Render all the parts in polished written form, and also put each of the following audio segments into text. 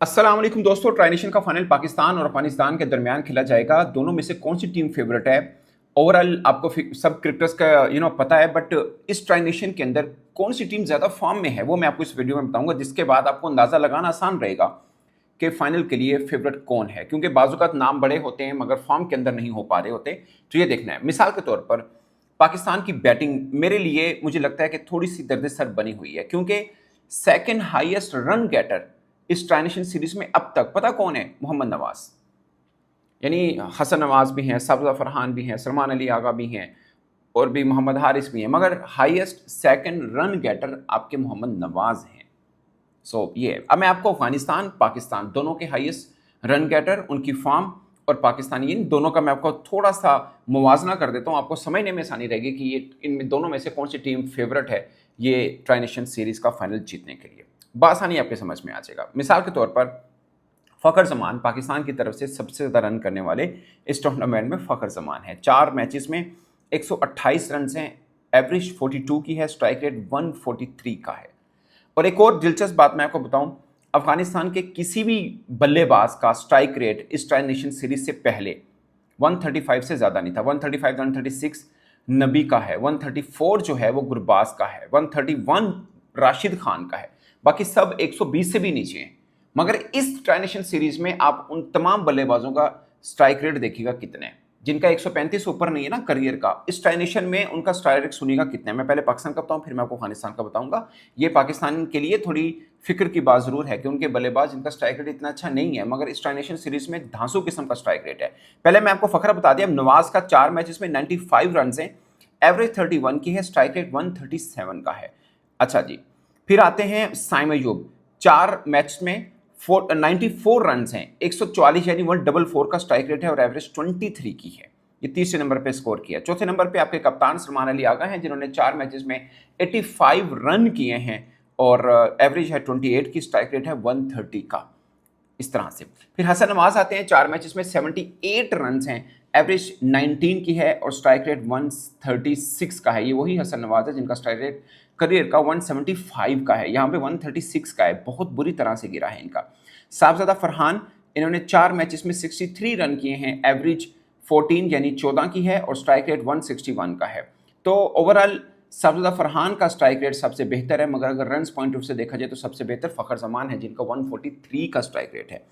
अस्सलाम वालेकुम दोस्तों, ट्राइनेशन का फाइनल पाकिस्तान और अफगानिस्तान के दरमियान खेला जाएगा। दोनों में से कौन सी टीम फेवरेट है? ओवरऑल आपको सब क्रिकेटर्स का पता है, बट इस ट्राइनेशन के अंदर कौन सी टीम ज़्यादा फॉर्म में है वो मैं आपको इस वीडियो में बताऊंगा, जिसके बाद आपको अंदाज़ा लगाना आसान रहेगा कि फाइनल के लिए फेवरेट कौन है। क्योंकि बाज़ नाम बड़े होते हैं मगर फॉर्म के अंदर नहीं हो पा रहे होते, तो ये देखना है। मिसाल के तौर पर पाकिस्तान की बैटिंग मेरे लिए मुझे लगता है कि थोड़ी सी दर्द सर बनी हुई है, क्योंकि सेकेंड हाईएस्ट रन गेटर इस ट्राइनेशन सीरीज में अब तक पता कौन है? मोहम्मद नवाज। यानी हसन नवाज भी हैं, सबजा फरहान भी हैं, सलमान अली आगा भी हैं और भी मोहम्मद हारिस भी हैं, मगर हाईएस्ट सेकंड रन गेटर आपके मोहम्मद नवाज हैं। ये अब मैं आपको अफगानिस्तान पाकिस्तान दोनों के हाईएस्ट रन गेटर, उनकी फॉर्म और पाकिस्तानी, इन दोनों का मैं आपको थोड़ा सा मुवाजना कर देता हूँ। आपको समझने में आसानी रहेगी कि ये इन दोनों में से कौन सी टीम फेवरेट है ये ट्राइनेशन सीरीज का फाइनल जीतने के लिए। बासानी आपके समझ में आ जाएगा। मिसाल के तौर पर फ़खर जमान पाकिस्तान की तरफ से सबसे ज़्यादा रन करने वाले इस टूर्नामेंट में फ़खर जमान है। 4 मैचेस में 128 रन हैं, एवरेज 42 की है, स्ट्राइक रेट 143 का है। और एक और दिलचस्प बात मैं आपको बताऊं, अफगानिस्तान के किसी भी बल्लेबाज का स्ट्राइक रेट इस ट्राइनेशन सीरीज से पहले 135 से ज़्यादा नहीं था। 135 136 नबी का है, 134 जो है वो गुरबाज का है, 131 राशिद खान का है, बाकी सब 120 से भी नीचे हैं। मगर इस ट्राइनेशन सीरीज में आप उन तमाम बल्लेबाजों का स्ट्राइक रेट देखिएगा कितने हैं, जिनका 135 ऊपर नहीं है ना करियर का। इस ट्राइनेशन में उनका स्ट्राइक रेट सुनिएगा कितने हैं। मैं पहले पाकिस्तान का बताऊं, फिर मैं आपको अफगानिस्तान का बताऊंगा। ये पाकिस्तान के लिए थोड़ी फिक्र की बात जरूर है कि उनके बल्लेबाज, इनका स्ट्राइक रेट इतना अच्छा नहीं है, मगर इस ट्राइनेशन सीरीज में धांसू किस्म का स्ट्राइक रेट है। पहले मैं आपको फखरा बता दिया, नवाज का 4 मैचेस में 95 रन है, एवरेज 31 की है, स्ट्राइक रेट 137 का है। अच्छा जी, फिर आते हैं साइम अयूब। 4 मैच में 94 रन हैं, 144 यानी 144 का स्ट्राइक रेट है और एवरेज 23 की है। ये तीसरे नंबर पे स्कोर किया। चौथे नंबर पे आपके कप्तान सलमान अली आगा हैं, जिन्होंने 4 मैचेस में 85 रन किए हैं और एवरेज है 28 की, स्ट्राइक रेट है 130 का। इस तरह से फिर हसन नवाज आते हैं। 4 मैचेस में 78 रन हैं, एवरेज 19 की है और स्ट्राइक रेट 136 का है। ये वही हसन नवाज है जिनका स्ट्राइक रेट करियर का 175 का है, यहाँ पे 136 का है, बहुत बुरी तरह से गिरा है इनका। साहबजादा फरहान, इन्होंने 4 मैचेस में 63 रन किए हैं, एवरेज 14 यानी 14 की है और स्ट्राइक रेट 161 का है। तो ओवरऑल साहबजादा फरहान का स्ट्राइक रेट सबसे बेहतर है, मगर अगर रन्स पॉइंट ऑफ से देखा जाए तो सबसे बेहतर फ़खर जमान है, जिनका 143 का स्ट्राइक रेट है।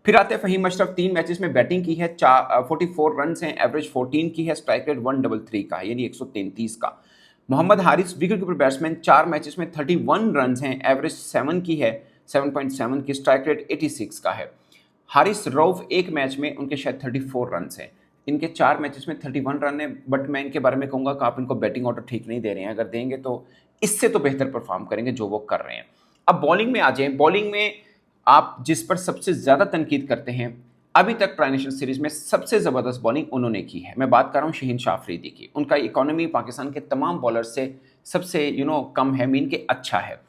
फिर आते हैं फ़हीम अशरफ। 3 मैचेस में बैटिंग की है, 44 रन हैं, एवरेज 14 की है, स्ट्राइक रेट 133 का है यानी 133 का। Mohammad Haris wicket keeper batsman, 4 matches में 31 रन हैं, एवरेज 7 की है, 7.7 की, स्ट्राइक रेट 86 का है। हारिस रऊफ 1 मैच में उनके शायद 34 रन हैं, इनके 4 मैचेस में 31 रन है, बट मैं इनके बारे में कहूँगा कि आप इनको बैटिंग ऑर्डर ठीक नहीं दे रहे हैं। अगर देंगे तो इससे तो बेहतर परफॉर्म करेंगे जो वो कर रहे हैं। अब बॉलिंग में आ जाएं। बॉलिंग में आप जिस पर सबसे ज़्यादा तनकीद करते हैं, अभी तक ट्राइनेशन सीरीज में सबसे ज़बरदस्त बॉलिंग उन्होंने की है। मैं बात कर रहा हूँ शहीन शाह अफरीदी की। उनका इकोनॉमी पाकिस्तान के तमाम बॉलर से सबसे कम है, मीन के अच्छा है।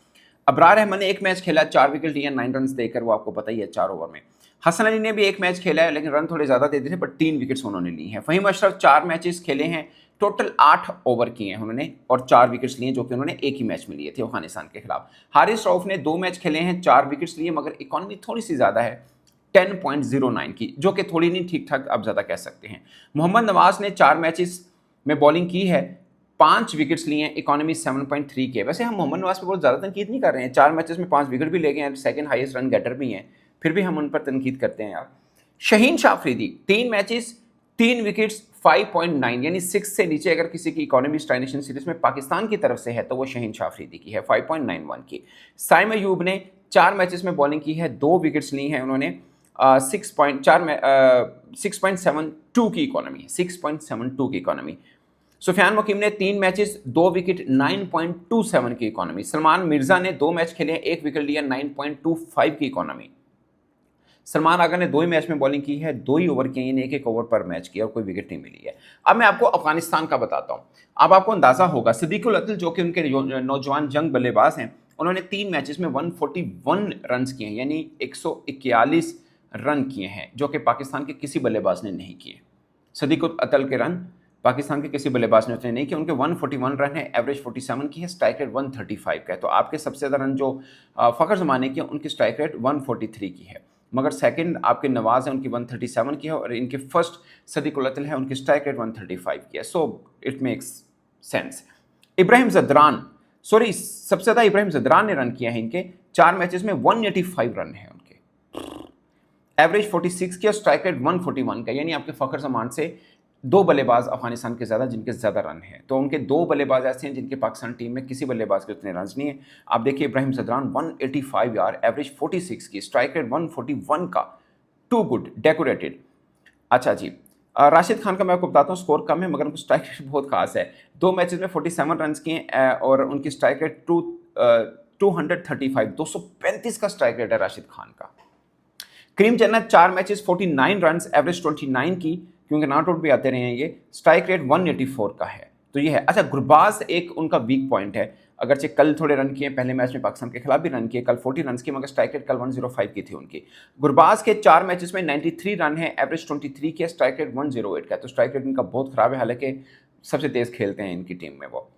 अबरार अहमद ने 1 मैच खेला, 4 विकेट लिए, 9 रन देकर, वो आपको पता ही है 4 ओवर में। हसन अली ने भी 1 मैच खेला है, लेकिन रन थोड़े ज़्यादा दे दिए थे, बट 3 विकेट्स उन्होंने ली हैं। फ़हीम अशरफ 4 मैचेस खेले हैं, टोटल 8 ओवर किए हैं उन्होंने और 4 विकेट्स लिए, जो कि उन्होंने एक ही मैच में लिए थे अफगानिस्तान के खिलाफ। हारिस रऊफ ने 2 मैच खेले हैं, 4 विकेट्स लिए, मगर इकॉनमी थोड़ी सी ज़्यादा है, 10.09 की, जो कि थोड़ी नहीं, ठीक ठाक आप ज़्यादा कह सकते हैं। मोहम्मद नवाज ने 4 मैचेस में बॉलिंग की है, 5 विकेट्स लिए हैं, इकॉनमी 7.3 की है। वैसे हम मोहम्मद नवाज पर बहुत ज़्यादा तनकीद नहीं कर रहे हैं, 4 मैचेस में 5 विकेट भी ले गए हैं, सेकंड हाईएस्ट रन गेटर भी हैं, फिर भी हम उन पर तनकीद करते हैं यार। शहीन शाह अफरीदी 3 मैचेस 3 विकेट्स 5.9 यानी 6 से नीचे अगर किसी की इकोनॉमी ट्राइनेशन सीरीज में पाकिस्तान की तरफ से है तो वो शहीन शाह अफरीदी की है, 5.91 की। साइम अयूब ने 4 मैचेस में बॉलिंग की है, 2 विकेट्स ली हैं उन्होंने, 6.72 की इकोनॉमी, 6.72 की इकोनॉमी। सुफियान मुकीम ने 3 मैचेस 2 विकेट, 9.27 की इकोनॉमी। सलमान मिर्जा ने 2 मैच खेले हैं, 1 विकेट लिया, 9.25 की इकोनॉमी। सलमान आगा ने 2 ही मैच में बॉलिंग की है, 2 ही ओवर किए, यानी 1-1 ओवर पर मैच किया और कोई विकेट नहीं मिली है। अब मैं आपको अफगानिस्तान का बताता हूं। अब आपको अंदाजा होगा, सिद्दीकुल अदल जो कि उनके नौजवान जंग बल्लेबाज हैं, उन्होंने 3 मैचेस में 141 रन किए हैं, यानी 141 रन किए हैं, जो कि पाकिस्तान के किसी बल्लेबाज ने नहीं किए। सिद्दीकुल अदल के रन पाकिस्तान के किसी बल्लेबाज ने उतने नहीं किए। उनके 141 रन है, एवरेज 47 की है, स्ट्राइक रेट 135 का है। तो आपके सबसे ज़्यादा रन जो फ़खर ज़माने के, उनकी स्ट्राइक रेट 143 की है। मगर सेकंड आपके नवाज़ हैं, उनकी 137 की है, और इनके फर्स्ट सदीक उल अतल है, उनकी स्ट्राइक रेट 135 की है। So it makes sense. Ibrahim Zadran, sorry सबसे ज़्यादा इब्राहिम जदरान ने रन किया है इनके 4 मैचेस में, 185 रन है उनके, एवरेज 46 की और स्ट्राइक रेट 141 का। यानी आपके फ़खर ज़मान से 2 बल्लेबाज अफगानिस्तान के ज़्यादा जिनके ज़्यादा रन हैं। तो उनके 2 बल्लेबाज ऐसे हैं जिनके पाकिस्तान टीम में किसी बल्लेबाज के उतने रन नहीं है। आप देखिए इब्राहिम जदरान 185 यार, एवरेज 46 की, स्ट्राइक रेट 141 का, टू गुड, डेकोरेटेड। अच्छा जी, राशिद खान का मैं आपको बताता हूँ स्कोर कम है मगर उनकी स्ट्राइक रेट बहुत खास है। 2 मैचेस में 47 रन किए और उनकी स्ट्राइक रेट 235, 235 का स्ट्राइक रेट है राशिद खान का। करीम जन्नत 4 मैचेस 49 रन, एवरेज 29 की, क्योंकि नॉट आउट भी आते रहे हैं ये, स्ट्राइक रेट 184 का है। तो ये है। अच्छा, गुरबाज एक उनका वीक पॉइंट है, अगरचे कल थोड़े रन किए, पहले मैच में पाकिस्तान के खिलाफ भी रन किए, कल 40 रन की, मगर स्ट्राइक रेट कल 105 की थी उनकी। गुरबाज के 4 मैचेस में 93 रन है, एवरेज 23 की है, स्ट्राइक रेट 108 का है। तो स्ट्राइक रेट इनका बहुत खराब है, हालांकि सबसे तेज खेलते हैं इनकी टीम में वो।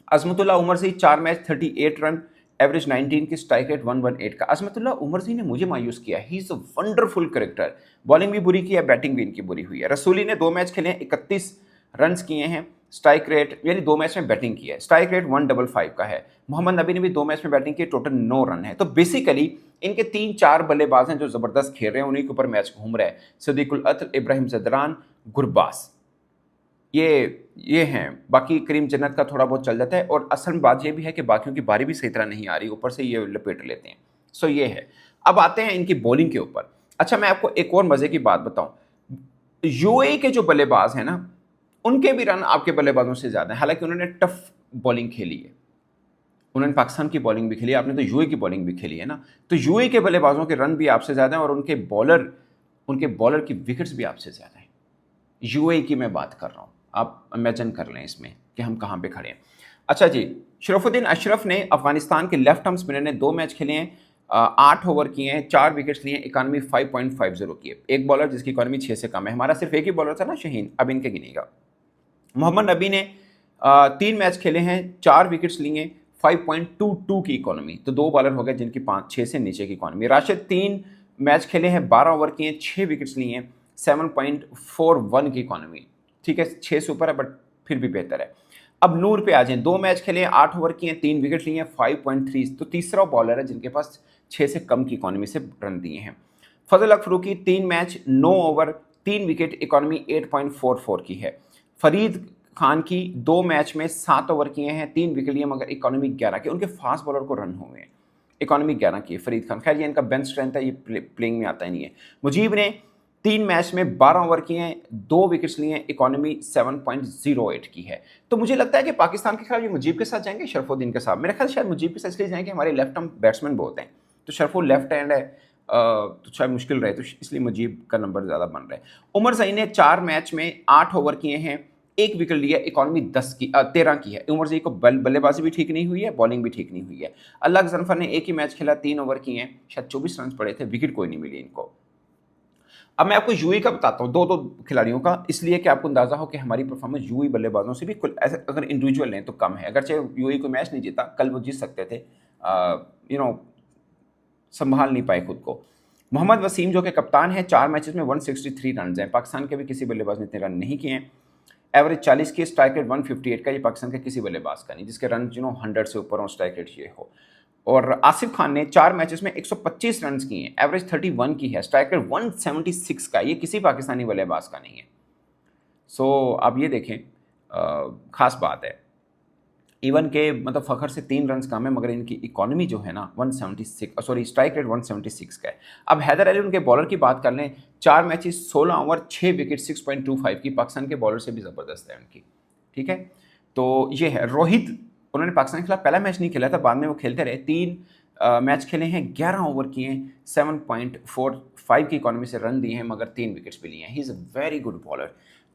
अजमतुल्ला उमर से 4 मैच 38 रन, एवरेज 19 की, स्ट्राइक रेट 118 का। अजमतुल्ला उमर जी ने मुझे मायूस किया, he is a wonderful character. Bowling भी बुरी की है, बैटिंग भी इनकी बुरी हुई है। रसूली ने 2 मैच खेले हैं, 31 रन किए हैं, स्ट्राइक रेट, यानी 2 मैच में बैटिंग की है, स्ट्राइक रेट 155 का है। मोहम्मद नबी ने भी 2 मैच में बैटिंग की, टोटल 9 रन है। तो बेसिकली इनके 3-4 बल्लेबाज हैं जो ज़बरदस्त खेल रहे हैं, उन्हीं के ऊपर मैच घूम रहा है। सदीकुल अत्ल, इब्राहिम जदरान, गुरबाज, ये हैं। बाकी करीम जन्नत का थोड़ा बहुत चल जाता है, और असल में बात ये भी है कि बाकियों की बारी भी सही तरह नहीं आ रही, ऊपर से ये लपेट लेते हैं। सो ये है। अब आते हैं इनकी बॉलिंग के ऊपर। अच्छा, मैं आपको एक और मजे की बात बताऊं, यूएई के जो बल्लेबाज हैं ना, उनके भी रन आपके बल्लेबाजों से ज्यादा है। हालांकि उन्होंने टफ बॉलिंग खेली है, उन्होंने पाकिस्तान की बॉलिंग भी खेली है, आपने तो यूएई की बॉलिंग भी खेली है ना। तो यूएई के बल्लेबाजों के रन भी आपसे ज्यादा हैं, और उनके बॉलर की विकेट्स भी आपसे ज्यादा हैं। यूएई की मैं बात कर रहा हूँ, आप इमेजिन कर लें इसमें कि हम कहाँ पे खड़े हैं। अच्छा जी, शरफुद्दीन अशरफ ने अफगानिस्तान के लेफ्ट आर्म स्पिनर ने 2 मैच खेले हैं, 8 ओवर किए हैं, 4 विकेट्स लिए हैं, इकॉनमी 5.50 की है। एक बॉलर जिसकी इकॉनमी 6 से कम है, हमारा सिर्फ एक ही बॉलर था ना शहीन, अब इनके गिनेगा। मोहम्मद नबी ने 3 मैच खेले हैं, 4 विकेट्स लिए, 5.22 की इकॉनमी। तो 2 बॉलर हो गए जिनकी 5-6 से नीचे की इकॉनमी। राशिद 3 मैच खेले हैं, 12 ओवर किए, 6 विकेट्स लिए हैं, 7.41 की इकॉनमी। ठीक है, 6 से ऊपर है बट फिर भी बेहतर है। अब नूर पे आ जाए, 2 मैच खेले, 8 ओवर किए, 3 विकेट लिए, 5.3। तो तीसरा बॉलर है जिनके पास 6 से कम की इकॉनमी से रन दिए हैं। फजल हक Farooqui 3 match, 9 over, 3 wicket, economy 8.44 की है। फरीद खान की 2 मैच में 7 ओवर किए हैं, 3 विकेट लिए, मगर इकॉनमी 11 की। उनके फास्ट बॉलर को रन हुए हैं, इकॉनमी 11 की है फरीद खान। खैर ये इनका बेंच स्ट्रेंथ है, ये प्लेइंग में आता ही नहीं है। मुजीब ने 3 मैच में 12 ओवर किए हैं, 2 विकेट्स लिए, इकॉनमी 7.08 की है। तो मुझे लगता है कि पाकिस्तान के खिलाफ ये मुजीब के साथ जाएंगे, शरफुद्दीन के साथ। मेरा ख्याल शायद मुजीब के साथ इसलिए जाएंगे, हमारे लेफ्ट आर्म बैट्समैन बहुत हैं, तो शरफुल लेफ्ट हैंड है, तो शायद मुश्किल रहे, तो इसलिए मुजीब का नंबर ज़्यादा बन रहा है। उमर ज़ई ने 4 मैच में 8 ओवर किए हैं, 1 विकेट लिया, इकॉनमी 13 की है। उमर ज़ई को बल्लेबाजी भी ठीक नहीं हुई है, बॉलिंग भी ठीक नहीं हुई है। अल्लाह जफर ने 1 ही मैच खेला, 3 ओवर किए हैं, शायद 24 रन पड़े थे, विकेट कोई नहीं मिली इनको। अब मैं आपको यूएई का बताता हूँ, 2 खिलाड़ियों का, इसलिए कि आपको अंदाजा हो कि हमारी परफॉर्मेंस यूएई बल्लेबाजों से भी कुल ऐसे अगर इंडिविजुअल लें तो कम है। अगरचे यूएई को मैच नहीं जीता, कल वो जीत सकते थे, संभाल नहीं पाए खुद को। मोहम्मद वसीम जो कि कप्तान है, 4 मैचेस में 163 रन हैं। पाकिस्तान के भी किसी बल्लेबाज ने इतने रन नहीं किए हैं। एवरेज 40 की, स्ट्राइक रेट 158 का, ये पाकिस्तान के किसी बल्लेबाज का नहीं जिसके रन 100 से ऊपर हो, स्ट्राइक रेट ये हो। और आसिफ खान ने 4 मैचेस में 125 रन किए हैं, एवरेज 31 की है, स्ट्राइक रेट 176 का, ये किसी पाकिस्तानी बल्लेबाज का नहीं है। सो आप ये देखें, खास बात है। इवन के मतलब फ़खर से 3 रन कम है, मगर इनकी इकॉनमी जो है ना 176, सॉरी स्ट्राइक रेट 176 का है। अब हैदर अली उनके बॉलर की बात कर लें, 4 मैचेस, 16 ओवर, 6 विकेट, 6.25 की, पाकिस्तान के बॉलर से भी ज़बरदस्त है उनकी। ठीक है, तो ये है। रोहित, उन्होंने पाकिस्तान के खिलाफ पहला मैच नहीं खेला था, बाद में वो खेलते रहे। 3 मैच खेले हैं, 11 ओवर किए हैं, 7.45 की इकॉनमी से रन दिए हैं, मगर 3 विकेट्स भी लिए हैं। He is a very good bowler.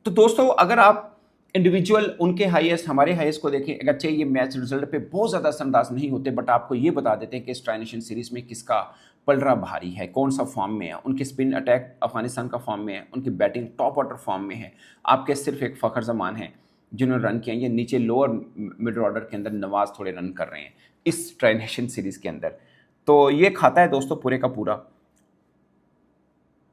तो दोस्तों, अगर आप इंडिविजुअल उनके हाईएस्ट हमारे हाईएस्ट को देखें, अगरचे ये मैच रिजल्ट पे बहुत ज़्यादा असरअंदाज नहीं होते, बट आपको ये बता देते हैं कि इस ट्राई नेशन सीरीज़ में किसका पलड़ा भारी है, कौन सा फॉर्म में है। उनके स्पिन अटैक अफगानिस्तान का फॉर्म में है, उनकी बैटिंग टॉप ऑर्डर फॉर्म में है। आपके सिर्फ एक फ़खर जमान हैं जिन्होंने रन किए हैं, ये नीचे लोअर मिड ऑर्डर के अंदर नवाज थोड़े रन कर रहे हैं इस ट्राई नेशन सीरीज़ के अंदर। तो ये खाता है दोस्तों पूरे का पूरा।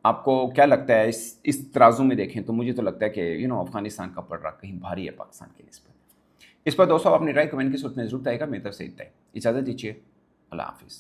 आपको क्या लगता है इस तराजू में देखें तो मुझे तो लगता है कि अफगानिस्तान का पलड़ा कहीं भारी है पाकिस्तान के निस्बत। इस पर दोस्तों अपनी राय कमेंट की सूरत में जरूर बताएगा। मेरी तरफ से इतना ही, इजाज़त दीजिए, अल्लाह हाफिज़।